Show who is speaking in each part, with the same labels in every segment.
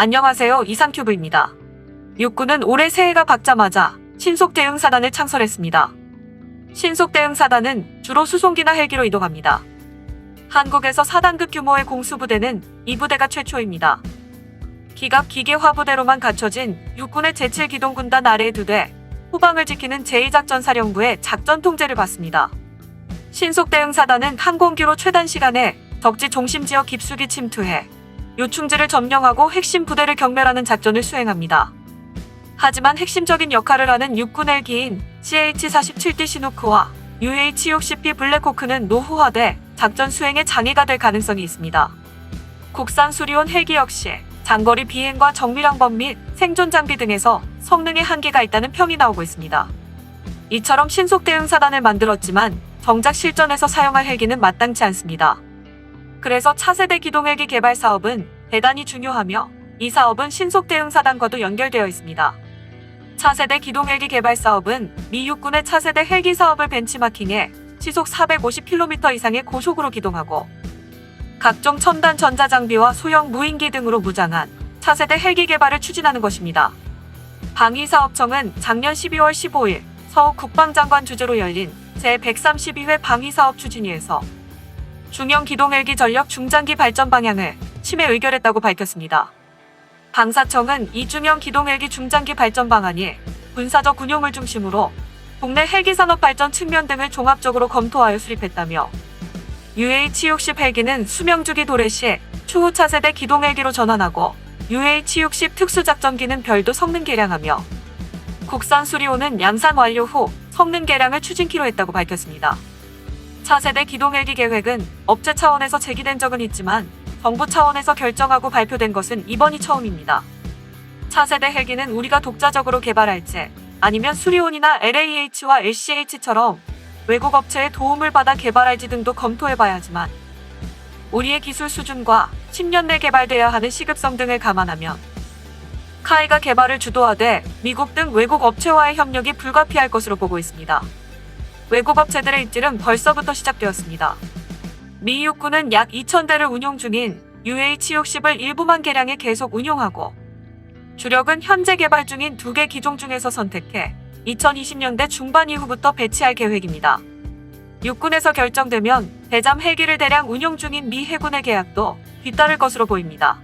Speaker 1: 안녕하세요. 이상큐브입니다. 육군은 올해 새해가 밝자마자 신속대응사단을 창설했습니다. 신속대응사단은 주로 수송기나 헬기로 이동합니다. 한국에서 4단급 규모의 공수부대는 이 부대가 최초입니다. 기갑 기계화부대로만 갖춰진 육군의 제7기동군단 아래 2대, 후방을 지키는 제2작전사령부의 작전 통제를 받습니다. 신속대응사단은 항공기로 최단 시간에 적지 중심지역 깊숙이 침투해 요충지를 점령하고 핵심 부대를 경멸하는 작전을 수행합니다. 하지만 핵심적인 역할을 하는 육군 헬기인 CH-47D 시누크와 UH-60B 블랙호크는 노후화돼 작전 수행에 장애가 될 가능성이 있습니다. 국산 수리온 헬기 역시 장거리 비행과 정밀항법 및 생존 장비 등에서 성능에 한계가 있다는 평이 나오고 있습니다. 이처럼 신속대응사단을 만들었지만 정작 실전에서 사용할 헬기는 마땅치 않습니다. 그래서 차세대 기동헬기 개발 사업은 대단히 중요하며 이 사업은 신속대응사단과도 연결되어 있습니다. 차세대 기동헬기 개발 사업은 미 육군의 차세대 헬기 사업을 벤치마킹해 시속 450km 이상의 고속으로 기동하고 각종 첨단 전자장비와 소형 무인기 등으로 무장한 차세대 헬기 개발을 추진하는 것입니다. 방위사업청은 작년 12월 15일 서욱 국방장관 주재로 열린 제132회 방위사업 추진위에서 중형 기동헬기 전력 중장기 발전 방향을 심의 의결했다고 밝혔습니다. 방사청은 이 중형 기동헬기 중장기 발전 방안이 군사적 운용을 중심으로 국내 헬기 산업 발전 측면 등을 종합적으로 검토하여 수립했다며 UH-60 헬기는 수명주기 도래 시 추후 차세대 기동헬기로 전환하고 UH-60 특수작전기는 별도 성능 개량하며 국산 수리온은 양산 완료 후 성능 개량을 추진키로 했다고 밝혔습니다. 차세대 기동헬기 계획은 업체 차원에서 제기된 적은 있지만 정부 차원에서 결정하고 발표된 것은 이번이 처음입니다. 차세대 헬기는 우리가 독자적으로 개발할지 아니면 수리온이나 LAH와 LCH처럼 외국 업체의 도움을 받아 개발할지 등도 검토해봐야 하지만 우리의 기술 수준과 10년 내 개발돼야 하는 시급성 등을 감안하면 카이가 개발을 주도하되 미국 등 외국 업체와의 협력이 불가피할 것으로 보고 있습니다. 외국 업체들의 입질은 벌써부터 시작되었습니다. 미 육군은 약 2,000대를 운용 중인 UH-60을 일부만 개량해 계속 운용하고 주력은 현재 개발 중인 2개 기종 중에서 선택해 2020년대 중반 이후부터 배치할 계획입니다. 육군에서 결정되면 대잠 헬기를 대량 운용 중인 미 해군의 계약도 뒤따를 것으로 보입니다.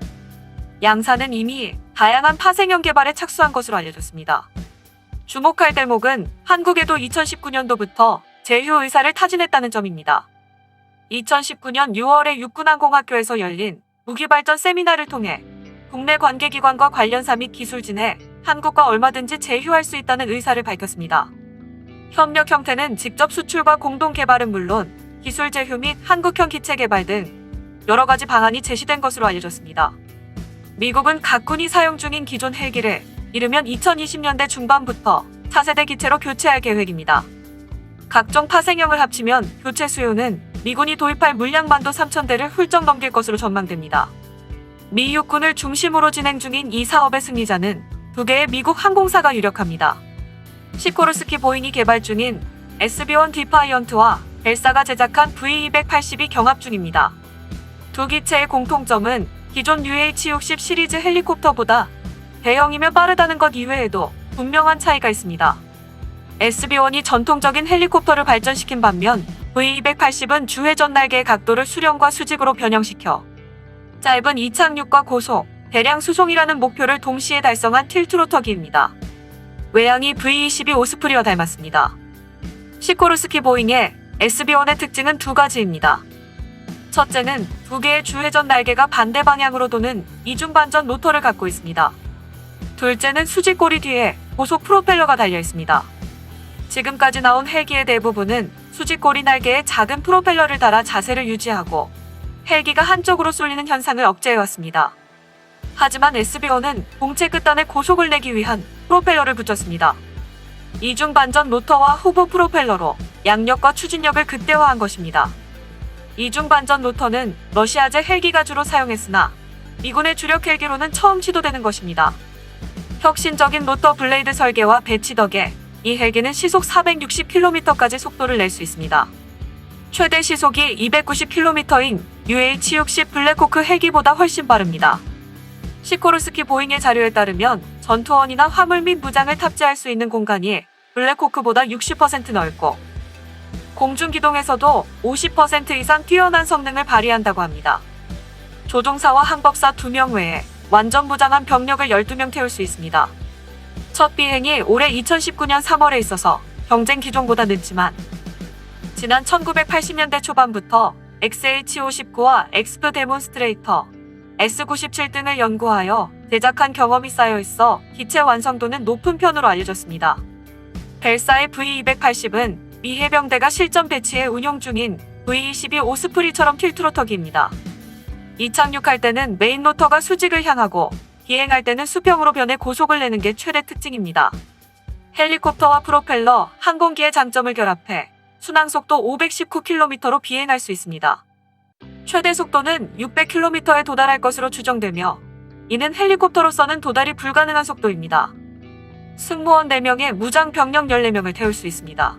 Speaker 1: 양사는 이미 다양한 파생형 개발에 착수한 것으로 알려졌습니다. 주목할 대목은 한국에도 2019년도부터 제휴 의사를 타진했다는 점입니다. 2019년 6월에 육군항공학교에서 열린 무기발전 세미나를 통해 국내 관계기관과 관련사 및 기술진에 한국과 얼마든지 제휴할 수 있다는 의사를 밝혔습니다. 협력 형태는 직접 수출과 공동 개발은 물론 기술 제휴 및 한국형 기체 개발 등 여러 가지 방안이 제시된 것으로 알려졌습니다. 미국은 각 군이 사용 중인 기존 헬기를 이르면 2020년대 중반부터 차세대 기체로 교체할 계획입니다. 각종 파생형을 합치면 교체 수요는 미군이 도입할 물량만도 3,000대를 훌쩍 넘길 것으로 전망됩니다. 미 육군을 중심으로 진행 중인 이 사업의 승리자는 2개의 미국 항공사가 유력합니다. 시코르스키 보잉이 개발 중인 SB-1 디파이언트와 벨사가 제작한 V282 경합 중입니다. 두 기체의 공통점은 기존 UH-60 시리즈 헬리콥터보다 대형이며 빠르다는 것 이외에도 분명한 차이가 있습니다. SB-1이 전통적인 헬리콥터를 발전시킨 반면 V280은 주회전 날개의 각도를 수령과 수직으로 변형시켜 짧은 이착륙과 고속, 대량 수송이라는 목표를 동시에 달성한 틸트로터기입니다. 외양이 V-22 오스프리와 닮았습니다. 시코르스키 보잉의 SB-1의 특징은 2가지입니다. 첫째는 2개의 주회전 날개가 반대 방향으로 도는 이중반전 로터를 갖고 있습니다. 둘째는 수직고리 뒤에 고속 프로펠러가 달려 있습니다. 지금까지 나온 헬기의 대부분은 수직고리 날개에 작은 프로펠러를 달아 자세를 유지하고 헬기가 한쪽으로 쏠리는 현상을 억제해왔습니다. 하지만 SB-1은 공체 끝단에 고속을 내기 위한 프로펠러를 붙였습니다. 이중 반전 로터와 후보 프로펠러로 양력과 추진력을 극대화한 것입니다. 이중 반전 로터는 러시아제 헬기가 주로 사용했으나 미군의 주력 헬기로는 처음 시도되는 것입니다. 혁신적인 로터 블레이드 설계와 배치 덕에 이 헬기는 시속 460km까지 속도를 낼 수 있습니다. 최대 시속이 290km인 UH-60 블랙호크 헬기보다 훨씬 빠릅니다. 시코르스키 보잉의 자료에 따르면 전투원이나 화물 및 무장을 탑재할 수 있는 공간이 블랙호크보다 60% 넓고 공중기동에서도 50% 이상 뛰어난 성능을 발휘한다고 합니다. 조종사와 항법사 2명 외에 완전 무장한 병력을 12명 태울 수 있습니다. 첫 비행이 올해 2019년 3월에 있어서 경쟁 기종보다 늦지만 지난 1980년대 초반부터 XH-59와 엑스프 데몬스트레이터, S-97 등을 연구하여 제작한 경험이 쌓여 있어 기체 완성도는 높은 편으로 알려졌습니다. 벨사의 V280은 미 해병대가 실전 배치에 운용 중인 V-22 오스프리처럼 틸트로터기입니다. 이착륙할 때는 메인 로터가 수직을 향하고 비행할 때는 수평으로 변해 고속을 내는 게 최대 특징입니다. 헬리콥터와 프로펠러, 항공기의 장점을 결합해 순항속도 519km로 비행할 수 있습니다. 최대 속도는 600km에 도달할 것으로 추정되며 이는 헬리콥터로서는 도달이 불가능한 속도입니다. 승무원 4명에 무장 병력 14명을 태울 수 있습니다.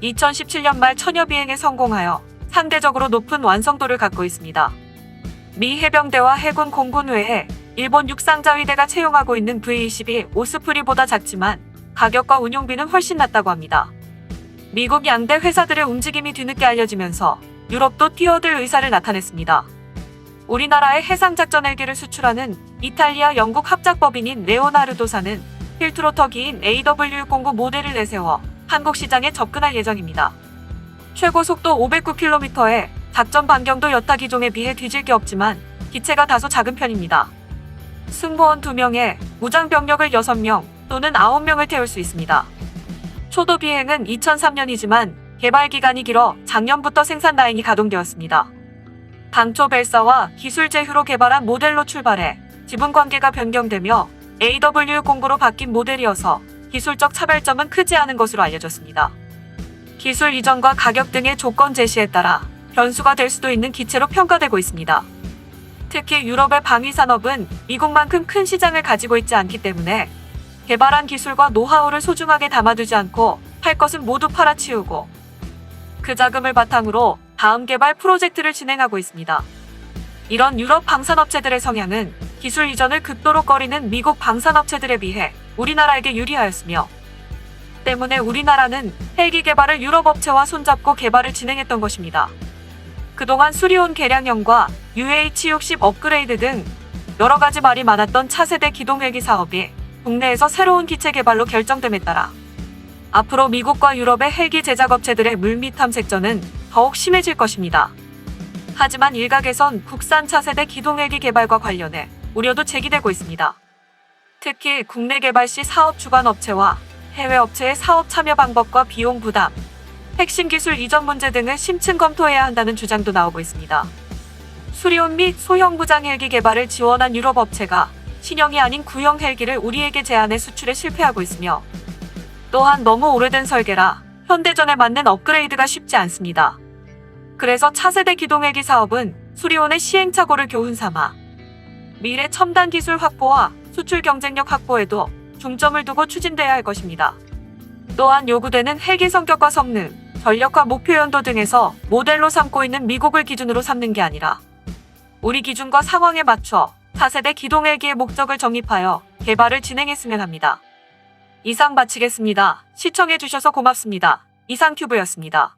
Speaker 1: 2017년 말 천여 비행에 성공하여 상대적으로 높은 완성도를 갖고 있습니다. 미 해병대와 해군 공군 외에 일본 육상자위대가 채용하고 있는 V-22 오스프리보다 작지만 가격과 운용비는 훨씬 낮다고 합니다. 미국 양대 회사들의 움직임이 뒤늦게 알려지면서 유럽도 뛰어들 의사를 나타냈습니다. 우리나라의 해상작전 헬기를 수출하는 이탈리아 영국 합작법인인 레오나르도사는 틸트로터기인 AW609 모델을 내세워 한국 시장에 접근할 예정입니다. 최고 속도 509km에 작전 반경도 여타 기종에 비해 뒤질 게 없지만 기체가 다소 작은 편입니다. 승무원 2명에 무장 병력을 6명 또는 9명을 태울 수 있습니다. 초도 비행은 2003년이지만 개발 기간이 길어 작년부터 생산 라인이 가동되었습니다. 당초 벨사와 기술 제휴로 개발한 모델로 출발해 지분 관계가 변경되며 AW09로 바뀐 모델이어서 기술적 차별점은 크지 않은 것으로 알려졌습니다. 기술 이전과 가격 등의 조건 제시에 따라 변수가 될 수도 있는 기체로 평가되고 있습니다. 특히 유럽의 방위 산업은 미국만큼 큰 시장을 가지고 있지 않기 때문에 개발한 기술과 노하우를 소중하게 담아두지 않고 할 것은 모두 팔아치우고 그 자금을 바탕으로 다음 개발 프로젝트를 진행하고 있습니다. 이런 유럽 방산업체들의 성향은 기술 이전을 극도로 꺼리는 미국 방산업체들에 비해 우리나라에게 유리하였으며 때문에 우리나라는 헬기 개발을 유럽 업체와 손잡고 개발을 진행했던 것입니다. 그동안 수리온 개량형과 UH-60 업그레이드 등 여러 가지 말이 많았던 차세대 기동헬기 사업이 국내에서 새로운 기체 개발로 결정됨에 따라 앞으로 미국과 유럽의 헬기 제작업체들의 물밑 탐색전은 더욱 심해질 것입니다. 하지만 일각에선 국산 차세대 기동헬기 개발과 관련해 우려도 제기되고 있습니다. 특히 국내 개발 시 사업 주관 업체와 해외 업체의 사업 참여 방법과 비용 부담, 핵심 기술 이전 문제 등을 심층 검토해야 한다는 주장도 나오고 있습니다. 수리온 및 소형 무장 헬기 개발을 지원한 유럽 업체가 신형이 아닌 구형 헬기를 우리에게 제안해 수출에 실패하고 있으며 또한 너무 오래된 설계라 현대전에 맞는 업그레이드가 쉽지 않습니다. 그래서 차세대 기동헬기 사업은 수리온의 시행착오를 교훈 삼아 미래 첨단 기술 확보와 수출 경쟁력 확보에도 중점을 두고 추진돼야 할 것입니다. 또한 요구되는 헬기 성격과 성능, 전력과 목표 연도 등에서 모델로 삼고 있는 미국을 기준으로 삼는 게 아니라 우리 기준과 상황에 맞춰 차세대 기동헬기의 목적을 정립하여 개발을 진행했으면 합니다. 이상 마치겠습니다. 시청해주셔서 고맙습니다. 이상튜브였습니다.